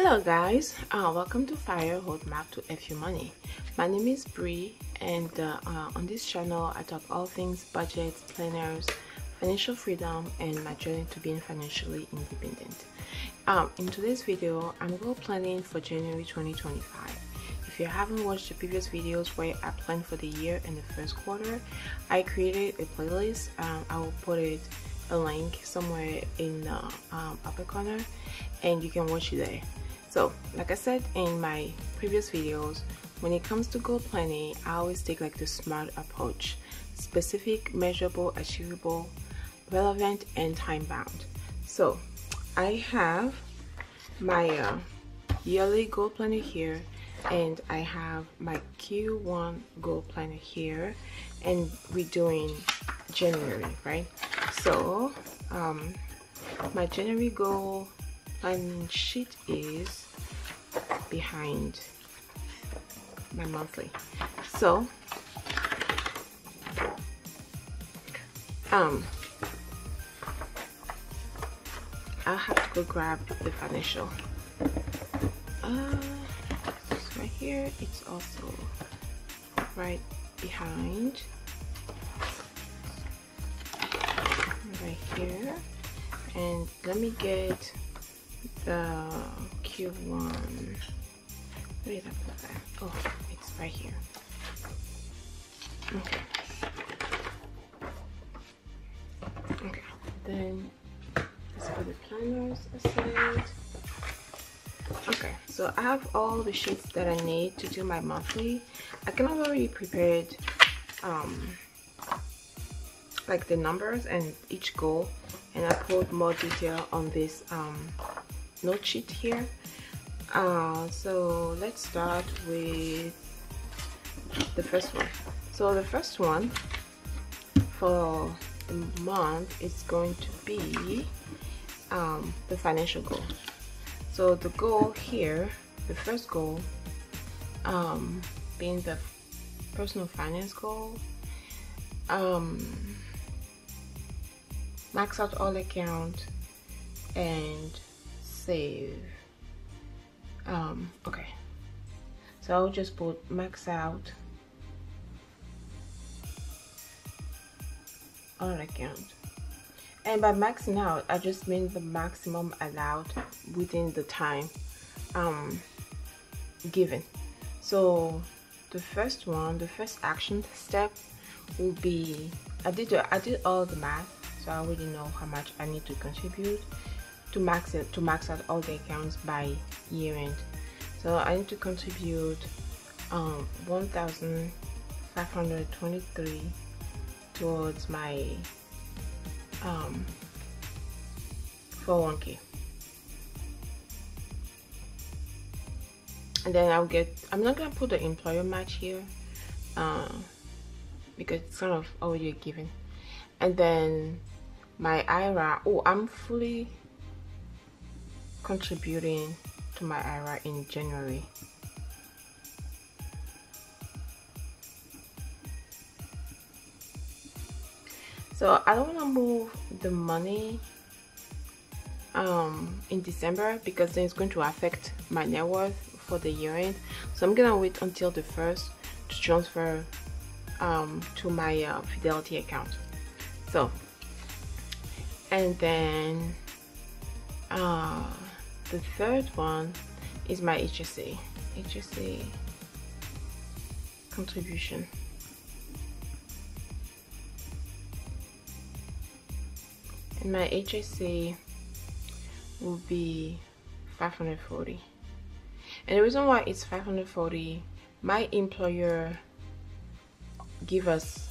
Hello guys, welcome to F.I.R.E Roadmap to F.I.R.E Money. My name is Brie, and on this channel I talk all things budgets, planners, financial freedom, and my journey to being financially independent. In today's video, I'm goal planning for January 2025. If you haven't watched the previous videos where I planned for the year and the first quarter, I created a playlist. I will put a link somewhere in the upper corner, and you can watch it there. So like I said in my previous videos, when it comes to goal planning, I always take like the SMART approach: specific, measurable, achievable, relevant, and time bound. So I have my yearly goal planner here, and I have my Q1 goal planner here, and we're doing January, right? So my January goal planning sheet is behind my monthly. So I'll have to go grab the financial. It's right here. It's also right behind, right here. And let me get the Q1. Where did I put that? Oh, it's right here. Okay, then let's put the planners aside. Okay, so I have all the sheets that I need to do my monthly. I kind of already prepared like the numbers and each goal, and I put more detail on this note sheet here. So let's start with the first one. So the first one for the month is going to be the financial goal. So the goal here, the first goal being the personal finance goal, max out all account and save. Okay, so I'll just put max out all account, and by maxing out I just mean the maximum allowed within the time given. So the first one, the first action step will be, I did all the math, so I already know how much I need to contribute to max out all the accounts by year end. So I need to contribute 1,523 towards my 401k, and then I'm not gonna put the employer match here because it's kind of already a given. And then my IRA, I'm fully contributing to my IRA in January. So I don't want to move the money in December, because then it's going to affect my net worth for the year end. So I'm gonna wait until the 1st to transfer to my Fidelity account. So, and then the third one is my HSA contribution. And my HSA will be 540. And the reason why it's 540, my employer give us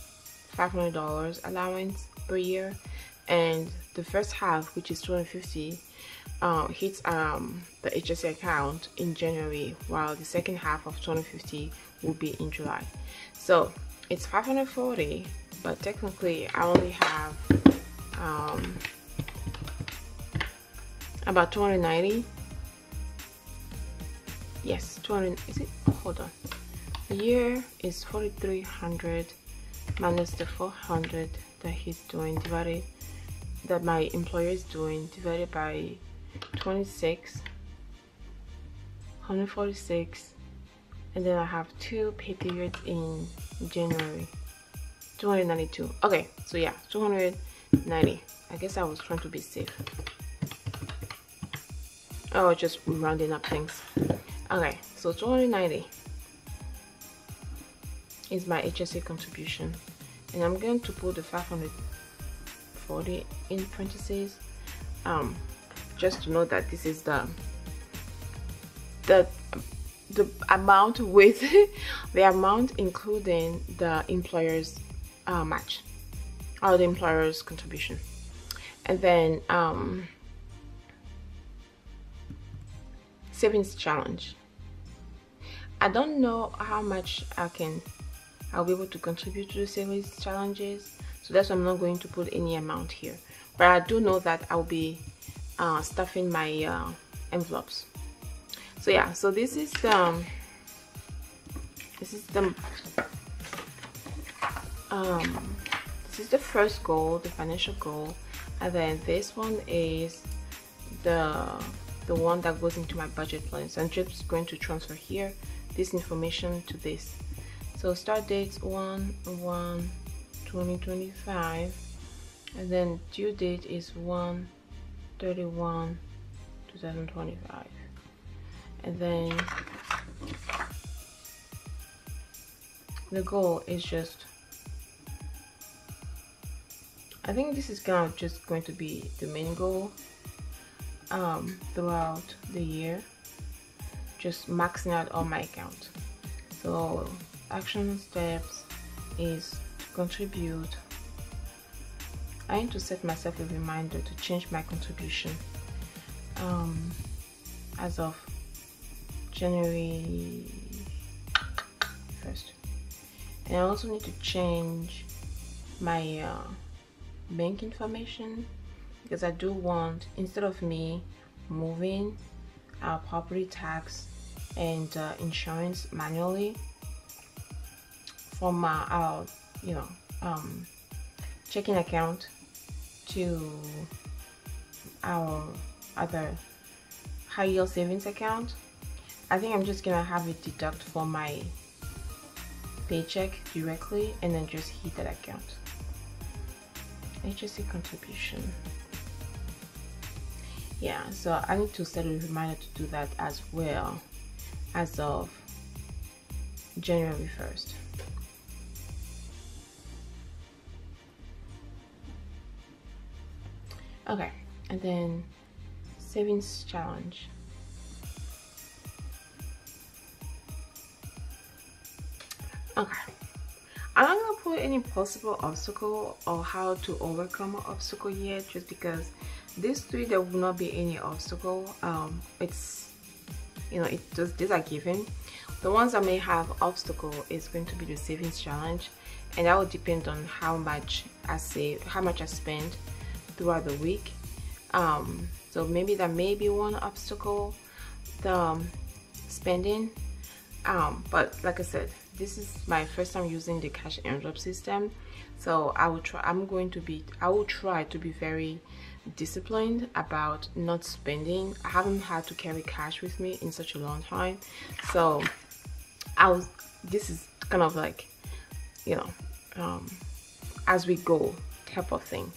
$500 allowance per year, and the first half, which is 250, hits the HSA account in January, while the second half of 250 will be in July. So it's 540, but technically I only have about 290. Yes, 200. Is it? Hold on. The year is 4,300 minus the 400 that he's doing divided, that my employer is doing, divided by 26. 146, and then I have 2 pay periods in January. 292. Okay, so yeah, 290. I guess I was trying to be safe. Oh, just rounding up things. Okay, so 290 is my HSA contribution, and I'm going to put the 540 in parentheses, just to know that this is the amount with the amount including the employer's match or the employer's contribution. And then savings challenge. I don't know how much I'll be able to contribute to the savings challenges, so that's why I'm not going to put any amount here, but I do know that I'll be stuffing my envelopes. So yeah, so this is the first goal, the financial goal, and then this one is the one that goes into my budget plan. So I'm just going to transfer here this information to this. So start dates 1/1/2025, and then due date is 1/31/2025, and then the goal is just, I think this is just going to be the main goal throughout the year, just maxing out all my accounts. So action steps is to contribute. I need to set myself a reminder to change my contribution as of January 1st, and I also need to change my bank information, because I do want, instead of me moving our property tax and insurance manually from our checking account to our other high yield savings account, I think I'm just gonna have it deduct from my paycheck directly and then just hit that account. HSA contribution. Yeah, so I need to set a reminder to do that as well as of January 1st. Okay, and then savings challenge. Okay, I'm not gonna put any possible obstacle or how to overcome an obstacle yet, just because these 3, there will not be any obstacle. It's, these are given. The ones that may have obstacle is going to be the savings challenge, and that will depend on how much I save, how much I spend throughout the week. So maybe that may be one obstacle, the spending, but like I said, this is my first time using the cash envelope system, so I will try to be very disciplined about not spending. I haven't had to carry cash with me in such a long time, so this is kind of like, as we go type of thing.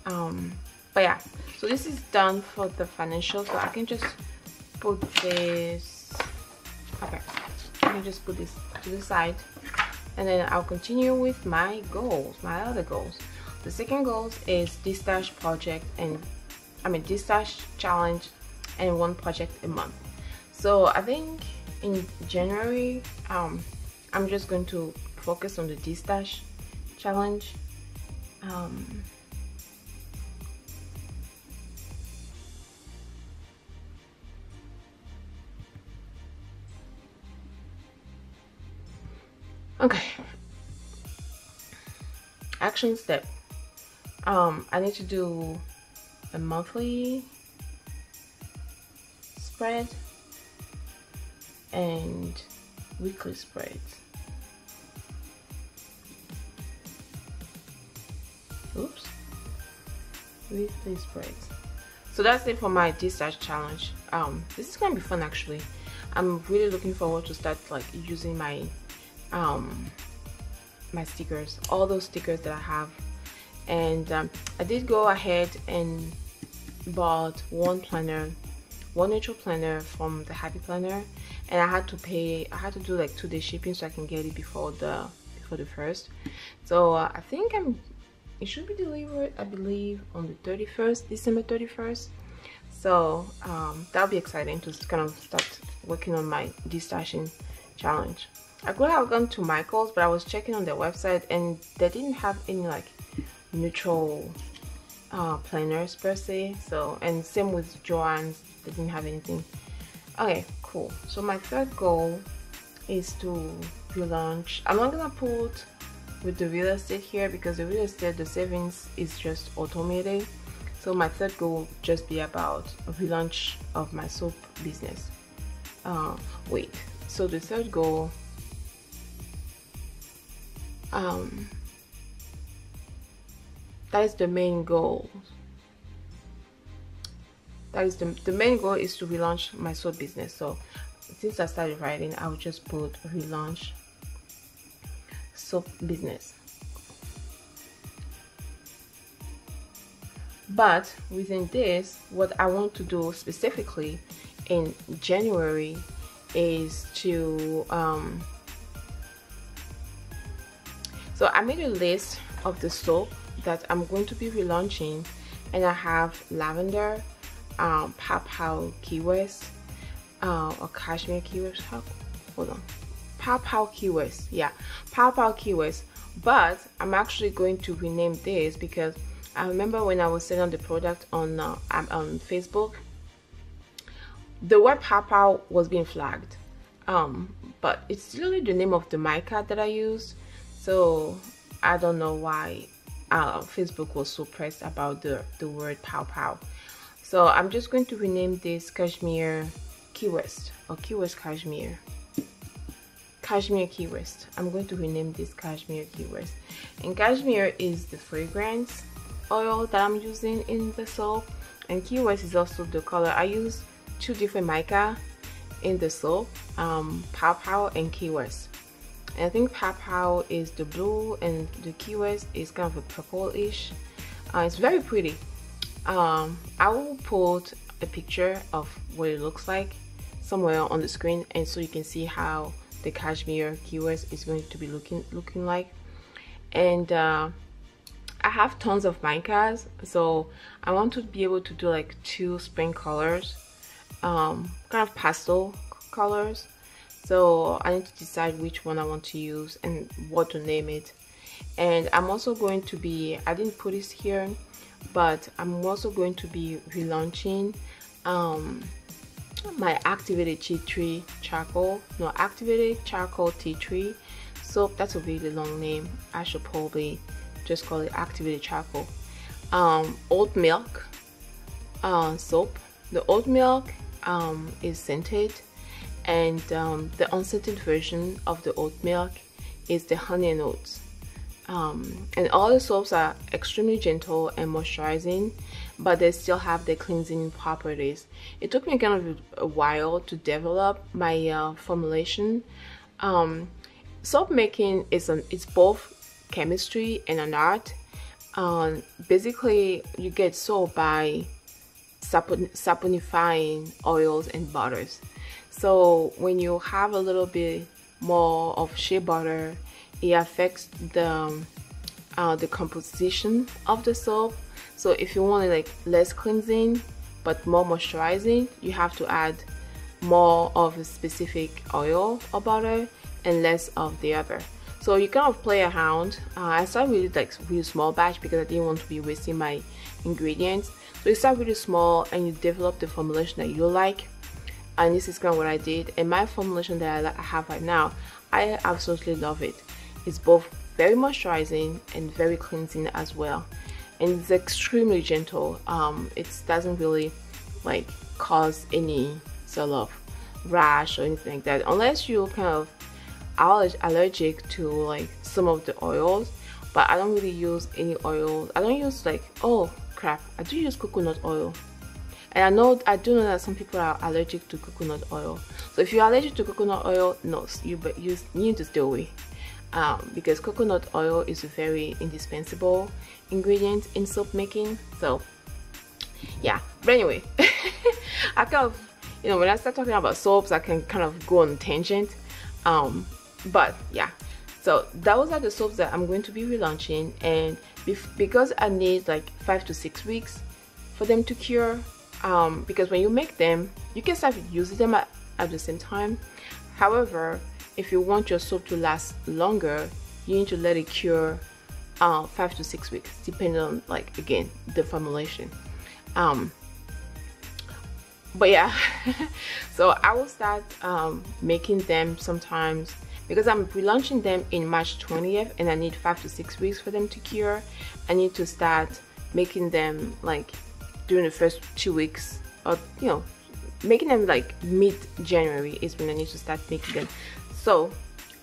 But yeah, so this is done for the financial, so I can just put this, okay, I can just put this to the side, and then I'll continue with my goals, my other goals. The second goal is destash project, and destash challenge, and 1 project a month. So I think in January, I'm just going to focus on the destash challenge. Okay, action step. I need to do a monthly spread and weekly spreads. Oops, weekly spreads. So that's it for my destash challenge. This is gonna be fun actually. I'm really looking forward to start like using my my stickers, all those stickers that I have. And I did go ahead and bought one neutral planner from the Happy Planner, and I had to do like 2-day shipping so I can get it before the 1st. So I think it should be delivered, I believe, on the 31st, December 31st. So that'll be exciting to kind of start working on my destashing challenge. I could have gone to Michael's, but I was checking on their website and they didn't have any like neutral planners per se. So, and same with Joann's, they didn't have anything. Okay, cool. So my third goal is to relaunch. I'm not gonna put with the real estate here because the real estate, the savings is just automated. So my third goal will just be about a relaunch of my soap business. Wait, so the third goal, that is the main goal. That is the main goal is to relaunch my soap business. So since I started writing, I will just put relaunch soap business. But within this, what I want to do specifically in January is to so I made a list of the soap that I'm going to be relaunching, and I have Lavender, F.I.R.E Keywest, or Cashmere Keywest. Hold on, F.I.R.E Keywest. Yeah, F.I.R.E Keywest. But I'm actually going to rename this because I remember when I was selling the product on Facebook, the word F.I.R.E was being flagged. But it's really the name of the mica that I used. So I don't know why Facebook was so pressed about the word F.I.R.E. So I'm just going to rename this Cashmere Keywest, or Keywest Cashmere. Cashmere Keywest. I'm going to rename this Cashmere Keywest. And Cashmere is the fragrance oil that I'm using in the soap, and Keywest is also the color. I use 2 different mica in the soap, F.I.R.E and Keywest. And I think F.I.R.E is the blue and the Keywest is kind of a purplish. It's very pretty. I will put a picture of what it looks like somewhere on the screen, and so you can see how the Cashmere Keywest is going to be looking like. And I have tons of micas, so I want to be able to do like 2 spring colors, kind of pastel colors. So I need to decide which one I want to use and what to name it. And I'm also going to be, I didn't put this here, but I'm also going to be relaunching my activated tea tree charcoal, no, activated charcoal tea tree soap. That's a really long name. I should probably just call it activated charcoal. Oat milk soap. The oat milk is scented, and the unscented version of the oat milk is the honey and oats. And all the soaps are extremely gentle and moisturizing, but they still have the cleansing properties. It took me kind of a while to develop my formulation. Soap making is it's both chemistry and an art. Basically, you get soap by saponifying oils and butters. So when you have a little bit more of shea butter, it affects the composition of the soap. So if you want like less cleansing but more moisturizing, you have to add more of a specific oil or butter and less of the other. So you kind of play around. I started with like really small batch because I didn't want to be wasting my ingredients. So you start really small and you develop the formulation that you like. And this is kind of what I did. And my formulation that I have right now, I absolutely love it. It's both very moisturizing and very cleansing as well. And it's extremely gentle. It doesn't really like cause any sort of rash or anything like that, unless you kind of allergic to like some of the oils. But I don't really use any oils. I don't use like, oh crap, I do use coconut oil. And I do know that some people are allergic to coconut oil. So if you're allergic to coconut oil, no, you need to stay away, because coconut oil is a very indispensable ingredient in soap making. So yeah, but anyway, I kind of, you know, when I start talking about soaps, I can kind of go on a tangent. But yeah, so those are the soaps that I'm going to be relaunching, and because I need like 5 to 6 weeks for them to cure, because when you make them, you can start using them at the same time. However, if you want your soap to last longer, you need to let it cure 5 to 6 weeks, depending on, like, again, the formulation. But yeah, so I will start making them sometimes, because I'm relaunching them in March 20th and I need 5 to 6 weeks for them to cure. I need to start making them like during the first 2 weeks, or, you know, making them like mid-January is when I need to start making them. So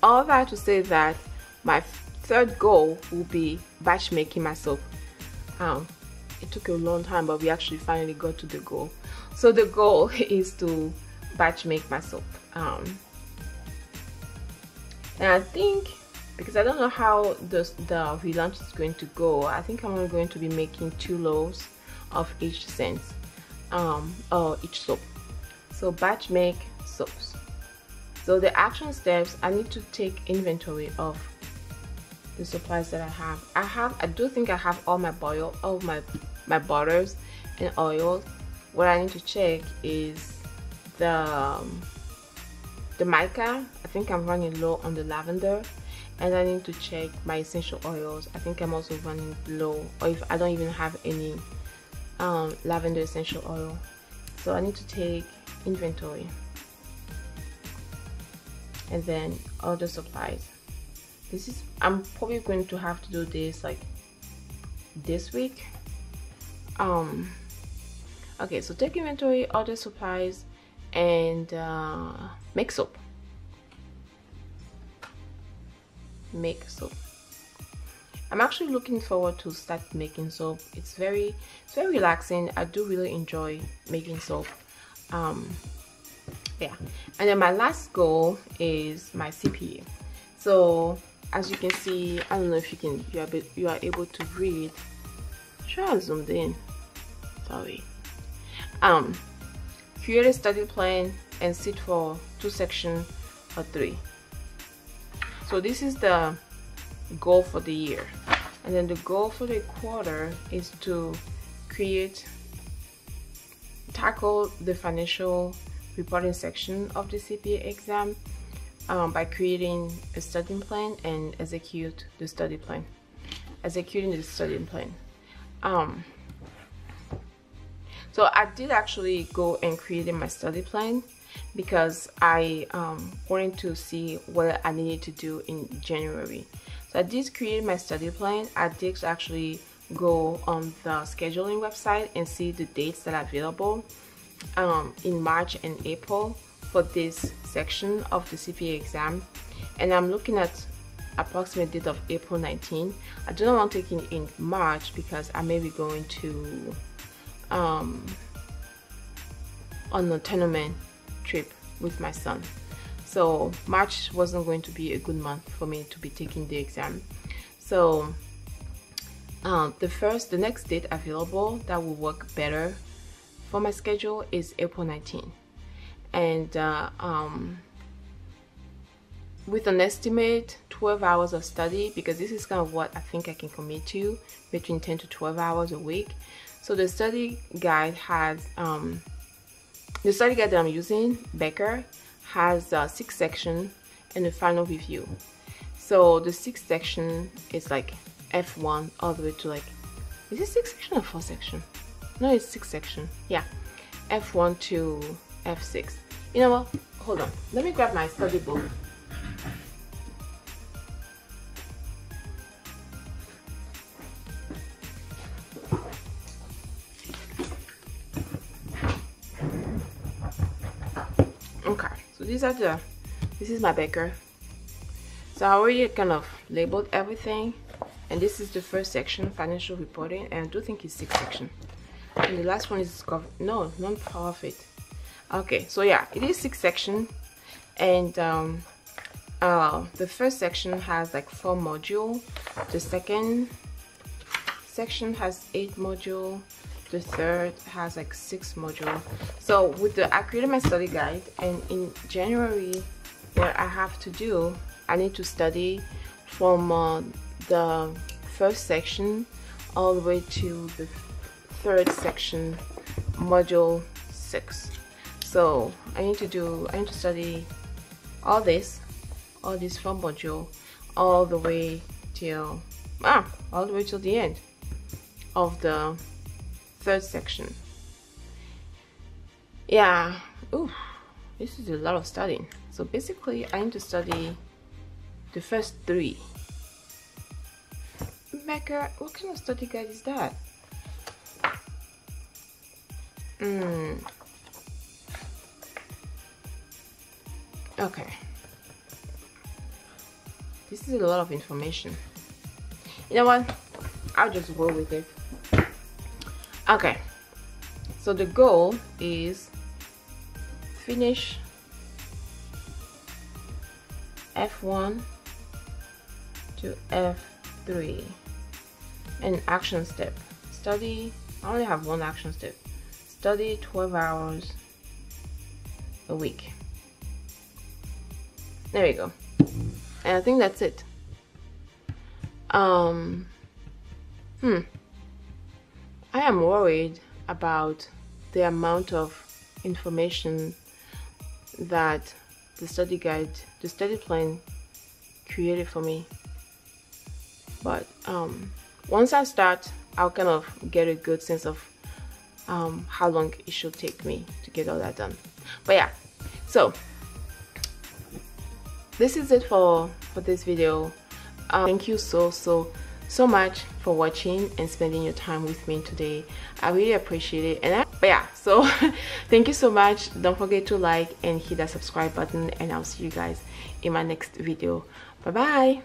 all that to say that my third goal will be batch making my soap. It took a long time, but we actually finally got to the goal. So the goal is to batch make my soap. And I think, because I don't know how the relaunch is going to go, I think I'm going to be making 2 loaves of each scent, or each soap. So batch make soaps. So the action steps, I need to take inventory of the supplies that I have. I do think I have all my my butters and oils. What I need to check is the mica. I think I'm running low on the lavender, and I need to check my essential oils. I think I'm also running low, or if I don't even have any lavender essential oil. So I need to take inventory, and then other supplies. I'm probably going to have to do this like this week. Okay, so take inventory, other supplies, and make soap. Make soap. I'm actually looking forward to start making soap. It's very relaxing. I do really enjoy making soap. Yeah, and then my last goal is my CPA. So as you can see, I don't know if you are able to read. Sure, I zoomed in. Sorry. Create a study plan and sit for 2 sections or 3. So this is the goal for the year, and then the goal for the quarter is to tackle the financial reporting section of the CPA exam by creating a study plan and executing the study plan. So I did actually go and create my study plan, because I wanted to see what I needed to do in January. So I did create my study plan. I did actually go on the scheduling website and see the dates that are available in March and April for this section of the CPA exam, and I'm looking at approximate date of April 19. I do not want to take it in March because I may be going to on a tournament trip with my son. So March wasn't going to be a good month for me to be taking the exam. So the next date available that will work better for my schedule is April 19. And with an estimate 12 hours of study, because this is kind of what I think I can commit to, between 10 to 12 hours a week. So the study guide has the study guide that I'm using, Becker, has 6 sections and a final review. So the 6th section is like F1 all the way to like, is it 6 section or 4 section? No, it's 6 section. Yeah, F1 to F6. You know what? Hold on. Let me grab my study book. Okay, so this is my Becker. So I already kind of labeled everything, and this is the first section, financial reporting, and I do think it's 6 section. I and the last one is no, non-profit. Okay, so yeah, it is 6 sections, and the first section has like 4 modules. The second section has 8 modules. The third has like 6 modules. So I created my study guide, and in January, what I have to do, I need to study from the first section all the way to the third section, module 6. So I need to study all this 4 modules all the way till the end of the third section. Yeah. Ooh, this is a lot of studying. So basically I need to study the first 3. Becca, what kind of study guide is that? Okay, this is a lot of information. You know what, I'll just go with it. Okay, so the goal is finish F1 to F3. An action step: study. I only have 1 action step. Study 12 hours a week. There we go. And I think that's it. I am worried about the amount of information that the study plan created for me. But once I start, I'll kind of get a good sense of how long it should take me to get all that done. But yeah, so this is it for this video. Thank you so much for watching and spending your time with me today. I really appreciate it. But yeah, so thank you so much. Don't forget to like and hit that subscribe button, and I'll see you guys in my next video. Bye bye.